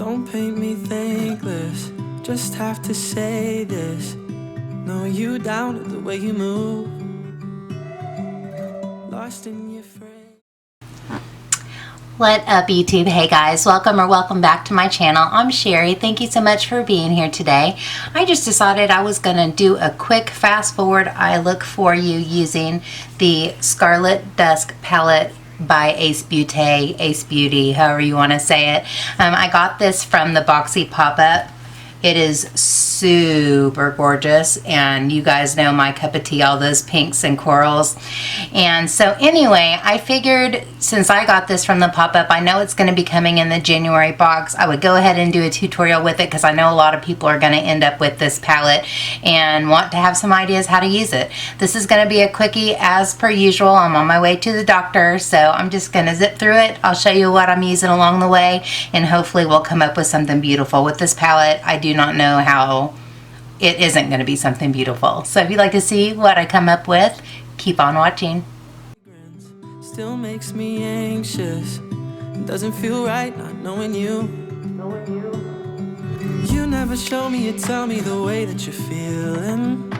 Don't paint me thankless, just have to say this. Know you down with the way you move. Lost in your frame. What up, YouTube? Hey guys, welcome back to my channel. I'm Sherry. Thank you so much for being here today. I just decided I was gonna do a quick fast forward eye look for you using the Scarlet Dusk palette by Ace Beaute, Ace Beauty, however you want to say it. I got this from the Boxy pop-up. It is super gorgeous, and you guys know my cup of tea, all those pinks and corals. And so anyway, I figured since I got this from the pop-up, I know it's going to be coming in the January box, I would go ahead and do a tutorial with it because I know a lot of people are going to end up with this palette and want to have some ideas how to use it. This is going to be a quickie as per usual. I'm on my way to the doctor, so I'm just going to zip through it. I'll show you what I'm using along the way, and hopefully we'll come up with something beautiful. With this palette, I do not know how it isn't going to be something beautiful. So if you'd like to see what I come up with, keep on watching. Still makes me anxious. Doesn't feel right not knowing you. You never show me, you tell me the way that you're feeling.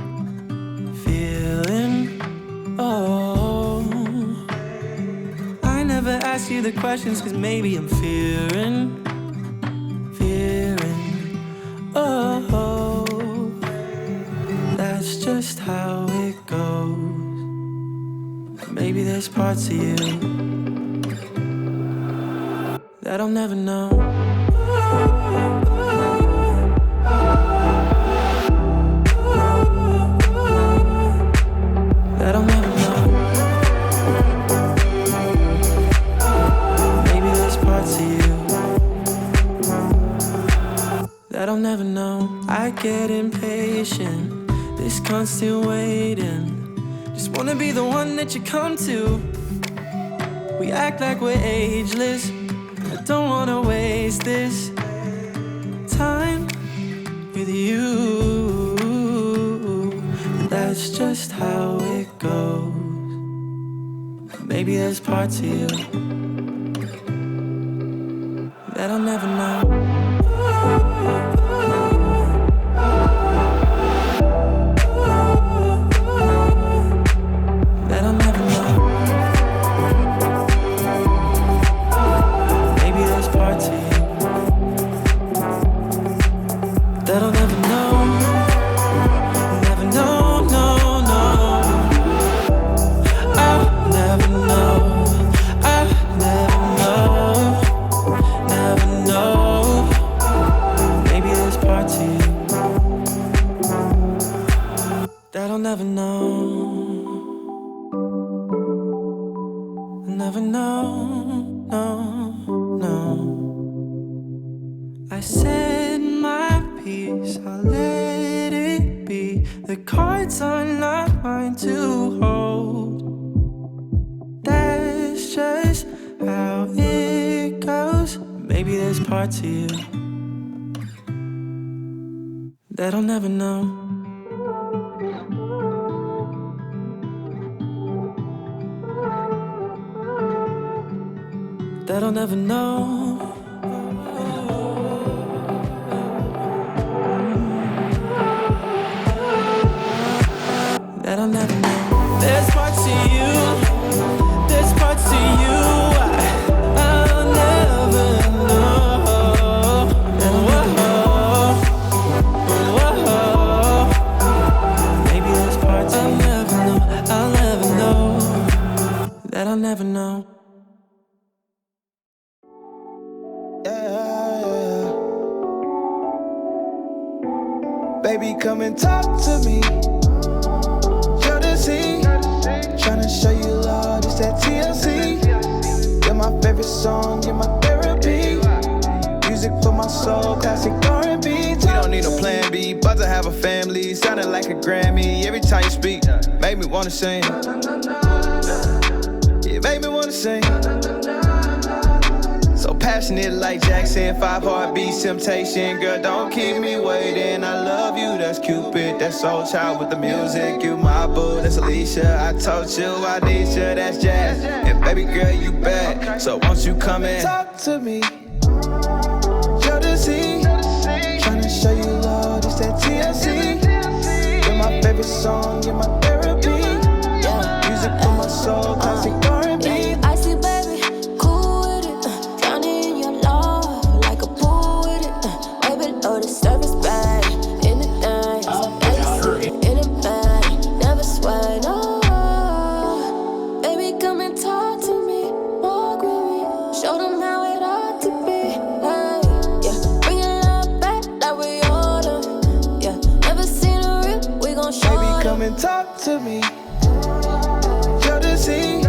Oh, I never ask you the questions cause maybe I'm fearing. Oh, that's just how it goes. Maybe there's parts of you that I'll never know. That I'll never know. Maybe there's parts of you that I'll never know. I get impatient, this constant waiting. Just wanna be the one that you come to. We act like we're ageless. I don't wanna waste this time with you. But that's just how it goes. Maybe there's parts of you that I'll never know. I said my piece, I'll let it be. The cards are not mine to hold. That's just how it goes. Maybe there's parts of you that I'll never know. That I'll never know. That I'll never know. There's parts of you, there's parts of you I'll never know. Maybe there's parts I'll never know, I'll never know. That I'll never know. Baby, come and talk to me. You're the scene. Tryna show you love, it's that TLC. You're my favorite song, you're my therapy. Music for my soul, classic R&B. We don't need no plan B, about to have a family. Sounding like a Grammy every time you speak. Make me wanna sing. It made me wanna sing. So passionate like Jackson, 5 heartbeats, temptation. Girl, don't keep me waiting. I love you, that's Cupid. That's Soul Child with the music. You my boo, that's Alicia. I told you I need you, that's Jazz. And baby girl, you bad. So won't you come in? Talk to me. You're the you're my therapy. Yeah, music for my soul, classic R&B. I see, baby, cool with it. Drowning in your love, like a pool with it. Way below the surface, bag. Anything, in a bag, never sweat, no. Baby, come and talk to me, walk with me, show them how it ought to be. Hey, yeah, bring your love back like we ordered. Yeah, never seen a real, we gon' show Baby, them. come and talk to me. Beaute,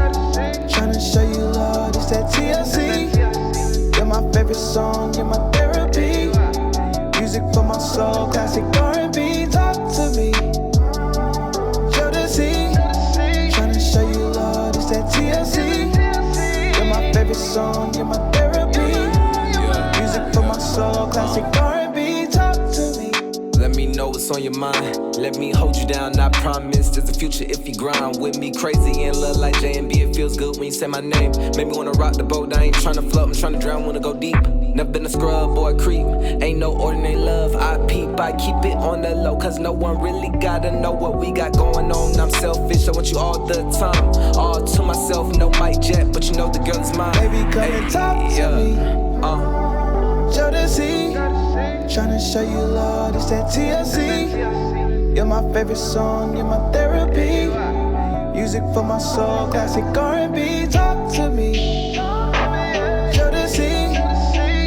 tryna show you love, it's that TLC. You're my favorite song, you're my therapy. Music for my soul, classic R&B. Talk to me. Beaute, tryna show you love, it's that TLC. You're my favorite song, you're my therapy. Music for my soul, classic R&B. Talk to me. Let me know what's on your mind. Let me hold you down, I promise. There's a future if you grind with me. Crazy and love like J&B. It feels good when you say my name. Make me wanna rock the boat. I ain't tryna float, I'm tryna drown, wanna go deep. Never been a scrub, boy, creep. Ain't no ordinary love. I peep, I keep it on the low. Cause no one really gotta know what we got going on. I'm selfish, I want you all the time. All to myself, no mic jet. But you know the girl is mine. Baby, come and talk to me. Beaute, tryna show you love, it's that TLC. You're my favorite song, you're my therapy. Music for my soul, classic R&B. Talk to me. Beaute,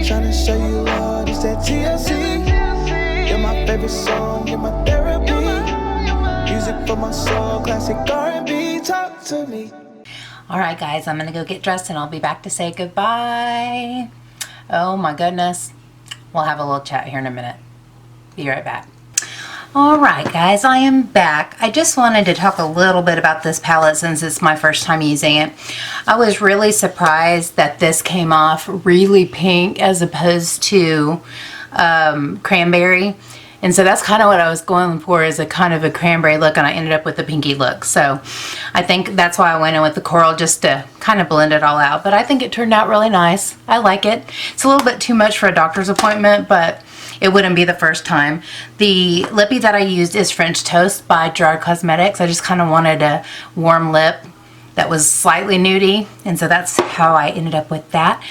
tryna show you love, it's that TLC. You're my favorite song, you're my therapy. Music for my soul, classic R&B. Talk to me. All right, guys, I'm gonna go get dressed and I'll be back to say goodbye. Oh my goodness. We'll have a little chat here in a minute. Be right back. All right, guys, I am back. I just wanted to talk a little bit about this palette since it's my first time using it. I was really surprised that this came off really pink as opposed to cranberry. And so that's kind of what I was going for, is a kind of a cranberry look, and I ended up with a pinky look. So I think that's why I went in with the coral, just to kind of blend it all out. But I think it turned out really nice. I like it. It's a little bit too much for a doctor's appointment, but it wouldn't be the first time. The lippy that I used is French Toast by Gerard Cosmetics. I just kind of wanted a warm lip that was slightly nudie, and so that's how I ended up with that.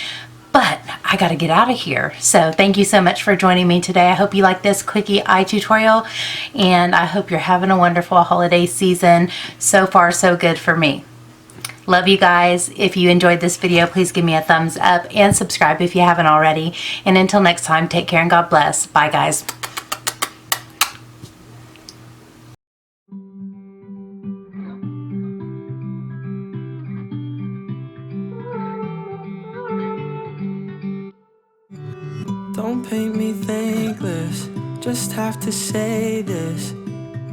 But I gotta get out of here. So thank you so much for joining me today. I hope you like this quickie eye tutorial, and I hope you're having a wonderful holiday season. So far, so good for me. Love you guys. If you enjoyed this video, please give me a thumbs up and subscribe if you haven't already. And until next time, take care and God bless. Bye, guys. Don't paint me thankless, just have to say this.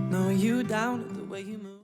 No, you down with the way you move.